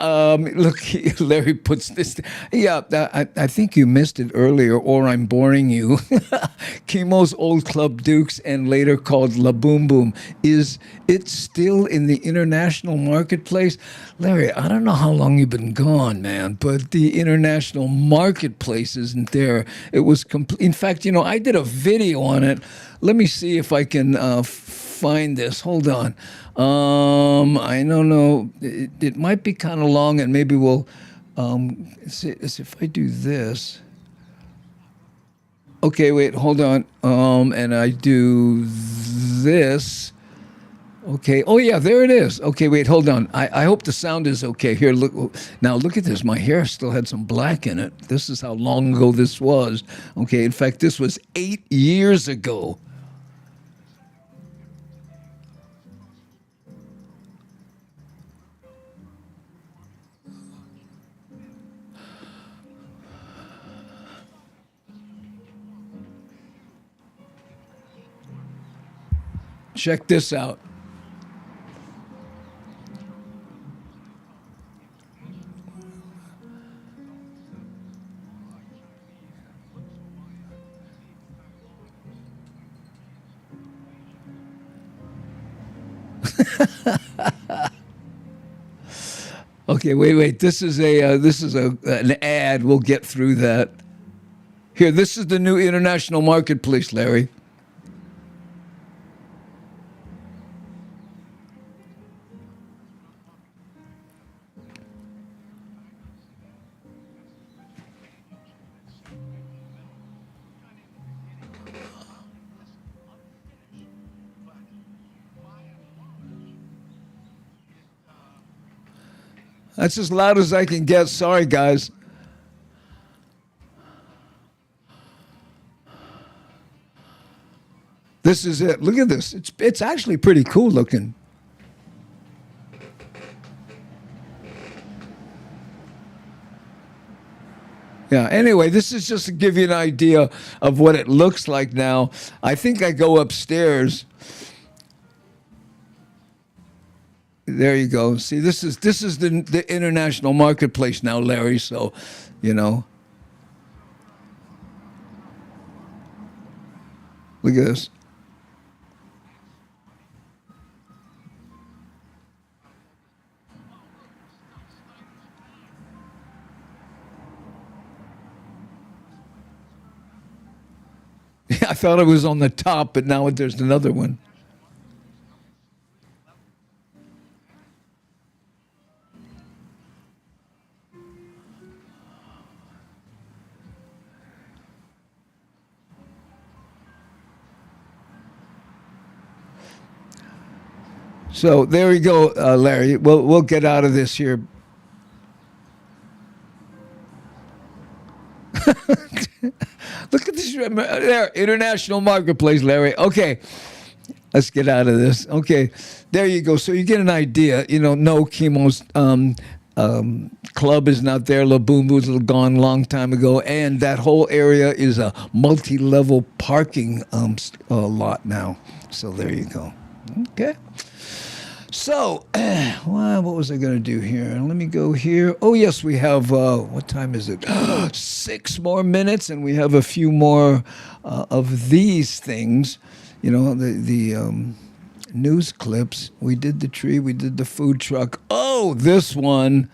look, Larry puts this. Yeah, I think you missed it earlier, or I'm boring you. Chemo's Old Club Dukes, and later called La Boom Boom, is it still in the international marketplace? Larry, I don't know how long you've been gone, man, but the international marketplace isn't there. It was complete. In fact, I did a video on it. Let me see if I can find this. Hold on. I don't know. It might be kind of long, and maybe we'll see if I do this. Okay, wait, hold on. And I do this. Okay. Oh yeah, there it is. Okay, wait, hold on. I hope the sound is okay. Here, look. Now look at this. My hair still had some black in it. This is how long ago this was. Okay. In fact, this was 8 years ago. Check this out. Okay, wait. This is an ad. We'll get through that. Here, this is the new international marketplace, Larry. That's as loud as I can get. Sorry, guys. This is it. Look at this. It's actually pretty cool looking. Yeah, anyway, this is just to give you an idea of what it looks like now. I think I go upstairs. There you go. See, this is the international marketplace now, Larry. So, you know. Look at this. Yeah, I thought it was on the top, but now there's another one. So there we go, Larry. We'll get out of this here. Look at this there, international marketplace, Larry. Okay, let's get out of this. Okay, there you go. So you get an idea. You know, no Chemo's club is not there. La Boom Boom's gone a long time ago, and that whole area is a multi-level parking lot now. So there you go. Okay. So, well, what was I going to do here? Let me go here. Oh, yes, we have, what time is it? 6 more minutes, and we have a few more of these things. You know, the news clips. We did the tree. We did the food truck. Oh, this one.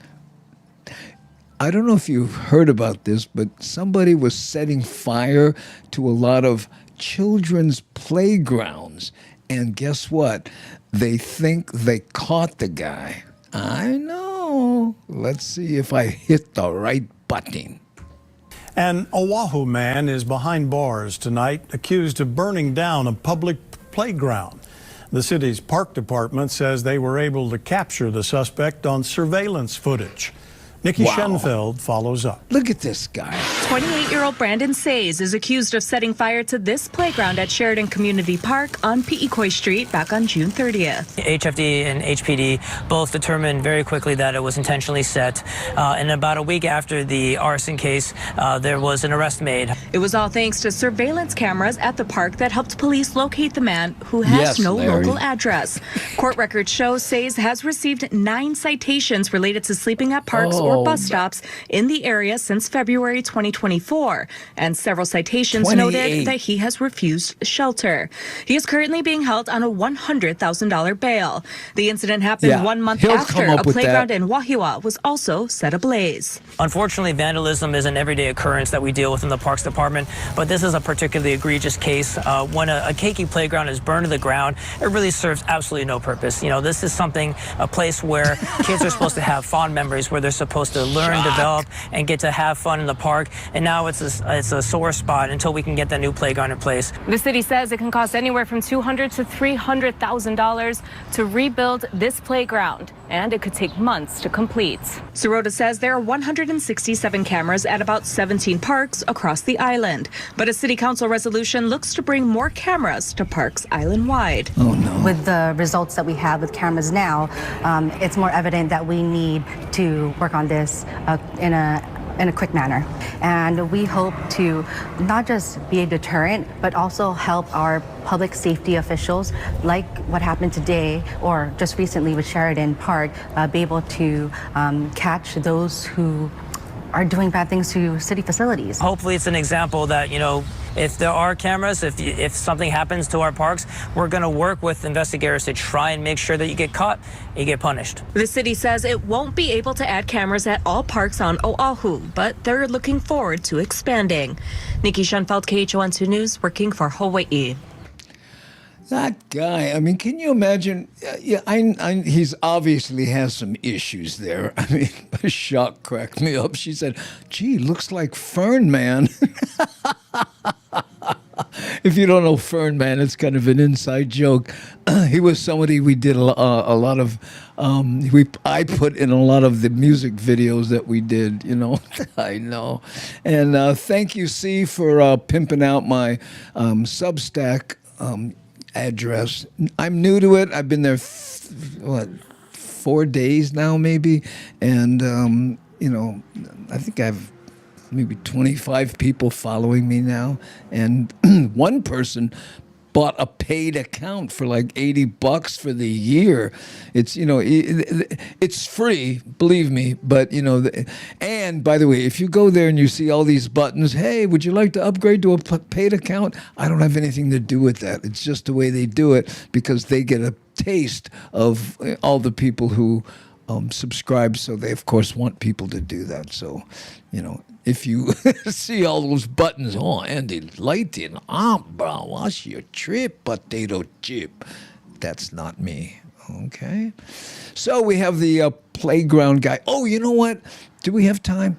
I don't know if you've heard about this, but somebody was setting fire to a lot of children's playgrounds. And guess what? They think they caught the guy. I know. Let's see if I hit the right button. An Oahu man is behind bars tonight, accused of burning down a public playground. The city's park department says they were able to capture the suspect on surveillance footage. Nikki Schenfeld follows up. Look at this guy. 28-year-old Brandon Says is accused of setting fire to this playground at Sheridan Community Park on Pi'ikoi Street back on June 30th. HFD and HPD both determined very quickly that it was intentionally set. And about a week after the arson case, there was an arrest made. It was all thanks to surveillance cameras at the park that helped police locate the man who has no local address. Court records show Says has received 9 citations related to sleeping at parks or bus stops in the area since February 2024, and several citations noted that he has refused shelter. He is currently being held on a $100,000 bail. The incident happened 1 month after a playground in Wahiawa was also set ablaze. Unfortunately, vandalism is an everyday occurrence that we deal with in the Parks Department, but this is a particularly egregious case. When a keiki playground is burned to the ground, it really serves absolutely no purpose. You know, this is a place where kids are supposed to have fond memories, where they're supposed to learn, develop, and get to have fun in the park. And now it's a sore spot until we can get that new playground in place. The city says it can cost anywhere from $200,000 to $300,000 to rebuild this playground, and it could take months to complete. Sirota says there are 167 cameras at about 17 parks across the island, but a city council resolution looks to bring more cameras to parks island-wide. Oh no. With the results that we have with cameras now, it's more evident that we need to work on this in a quick manner. And we hope to not just be a deterrent, but also help our public safety officials, like what happened today or just recently with Sheridan Park, be able to catch those who are doing bad things to city facilities. Hopefully it's an example that, you know, if there are cameras, if something happens to our parks, we're going to work with investigators to try and make sure that you get caught, you get punished. The city says it won't be able to add cameras at all parks on Oahu, but they're looking forward to expanding. Nikki Schoenfeld, KHON2 News, working for Hawaii. That guy, I mean, can you imagine? He's obviously has some issues there. I mean, Shock cracked me up. She said, gee, looks like Fern Man. If you don't know Fern Man, it's kind of an inside joke. He was somebody we did a lot of, I put in a lot of the music videos that we did, you know. I know. And thank you, C, for pimping out my Substack address. I'm new to it. I've been there, 4 days now, maybe. And, you know, I think I've maybe 25 people following me now. And one person bought a paid account for like $80 for the year. It's, you know, it's free, believe me. But, you know, and by the way, if you go there and you see all these buttons, hey, would you like to upgrade to a paid account? I don't have anything to do with that. It's just the way they do it because they get a taste of all the people who subscribe. So they, of course, want people to do that. So, you know, if you see all those buttons, oh, Andy, lighting, bro, what's your trip, potato chip? That's not me, okay? So we have the playground guy. Oh, you know what? Do we have time?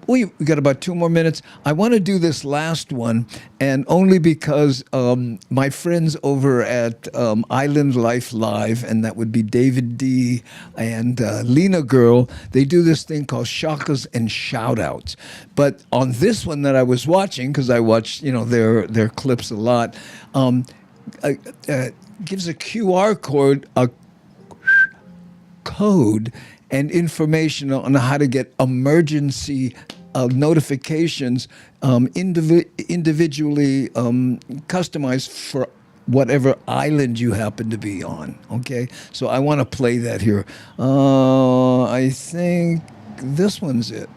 We got about 2 more minutes. I want to do this last one, and only because my friends over at Island Life Live, and that would be David D. and Lena Girl, they do this thing called Shakas and Shoutouts. But on this one that I was watching, because I watch, you know, their clips a lot, gives a QR code and information on how to get emergency notifications individually customized for whatever island you happen to be on, okay? So I want to play that here. I think this one's it.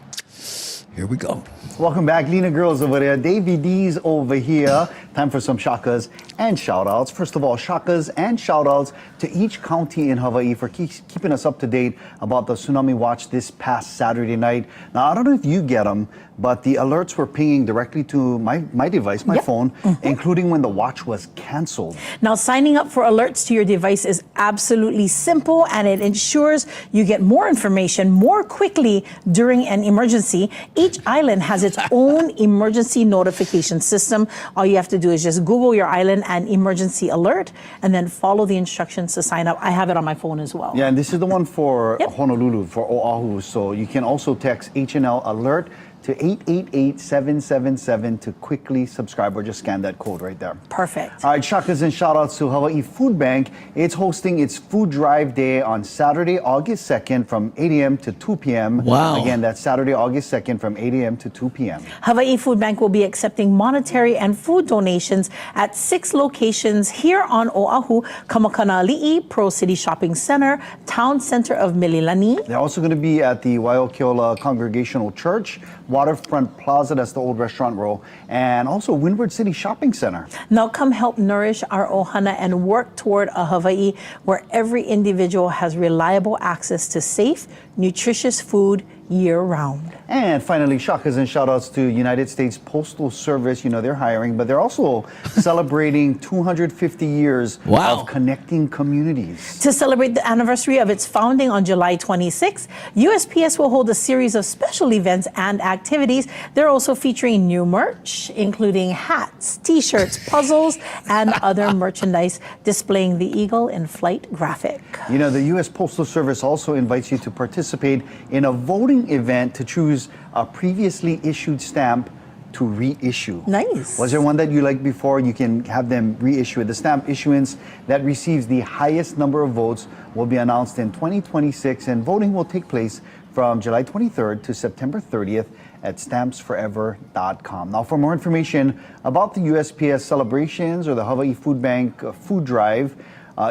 Here we go. Welcome back. Lena Girls over there. Davey D's over here. Time for some shakas and shout-outs. First of all, shakas and shout-outs to each county in Hawaii for keeping us up to date about the tsunami watch this past Saturday night. Now, I don't know if you get them, but the alerts were pinging directly to my device, my phone, including when the watch was canceled. Now, signing up for alerts to your device is absolutely simple, and it ensures you get more information more quickly during an emergency. Each island has its own emergency notification system. All you have to do is just Google your island and emergency alert, and then follow the instructions to sign up. I have it on my phone as well. Yeah, and this is the one for Honolulu, for Oahu. So you can also text HNL alert to 888-777 to quickly subscribe, or just scan that code right there. Perfect. All right, shakas and shout-outs to Hawaii Food Bank. It's hosting its Food Drive Day on Saturday, August 2nd from 8 a.m. to 2 p.m. Wow. Again, that's Saturday, August 2nd from 8 a.m. to 2 p.m. Hawaii Food Bank will be accepting monetary and food donations at 6 locations here on Oahu: Kamakanali'i, Pro City Shopping Center, Town Center of Mililani. They're also going to be at the Waiokiola Congregational Church, Waterfront Plaza, that's the old restaurant row, and also Windward City Shopping Center. Now come help nourish our ohana and work toward a Hawaii where every individual has reliable access to safe, nutritious food year-round. And finally, shakas and shout-outs to United States Postal Service. You know, they're hiring, but they're also celebrating 250 years of connecting communities. To celebrate the anniversary of its founding on July 26, USPS will hold a series of special events and activities. They're also featuring new merch, including hats, t-shirts, puzzles, and other merchandise displaying the Eagle in Flight graphic. You know, the U.S. Postal Service also invites you to participate in a voting event to choose a previously issued stamp to reissue. Nice. Was there one that you liked before? You can have them reissue it. The stamp issuance that receives the highest number of votes will be announced in 2026, and voting will take place from July 23rd to September 30th at stampsforever.com. Now, for more information about the USPS celebrations or the Hawaii Food Bank food drive,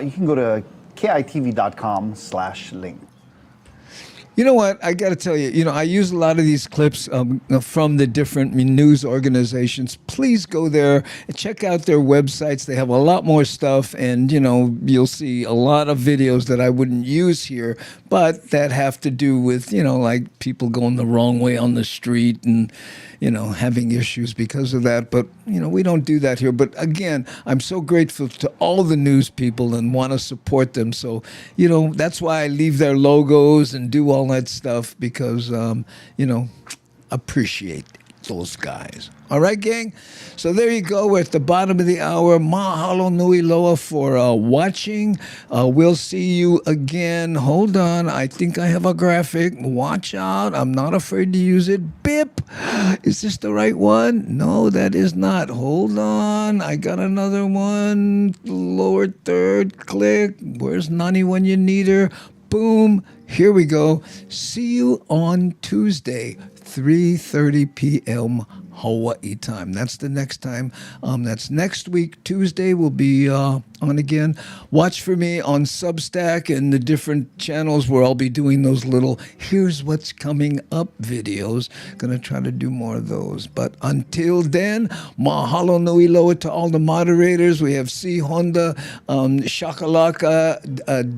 you can go to kitv.com/link. You know what? I got to tell you, I use a lot of these clips from the different news organizations. Please go there and check out their websites. They have a lot more stuff, and, you'll see a lot of videos that I wouldn't use here, but that have to do with, like people going the wrong way on the street and, having issues because of that. But, we don't do that here. But again, I'm so grateful to all the news people and want to support them. So, that's why I leave their logos and do all that stuff because, appreciate those guys. All right, gang? So there you go. We're at the bottom of the hour. Mahalo nui loa for watching. We'll see you again. Hold on. I think I have a graphic. Watch out. I'm not afraid to use it. Bip. Is this the right one? No, that is not. Hold on. I got another one. Lower third. Click. Where's Nani when you need her? Boom. Here we go. See you on Tuesday, 3:30 p.m. Hawaii time. That's the next time. That's next week. Tuesday will be on again. Watch for me on Substack and the different channels where I'll be doing those little here's what's coming up videos. Gonna try to do more of those. But until then, mahalo nui loa to all the moderators. We have C. Honda, Shakalaka,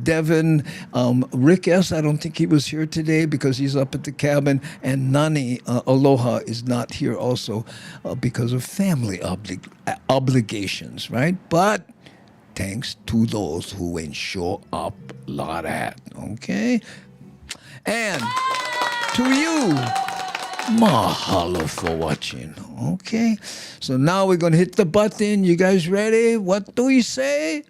Devin, Rick S. I don't think he was here today because he's up at the cabin. And Nani Aloha is not here also because of family obligations, right? But thanks to those who ensure up lot that, okay? And to you, mahalo for watching, okay? So now we're going to hit the button. You guys ready? What do we say?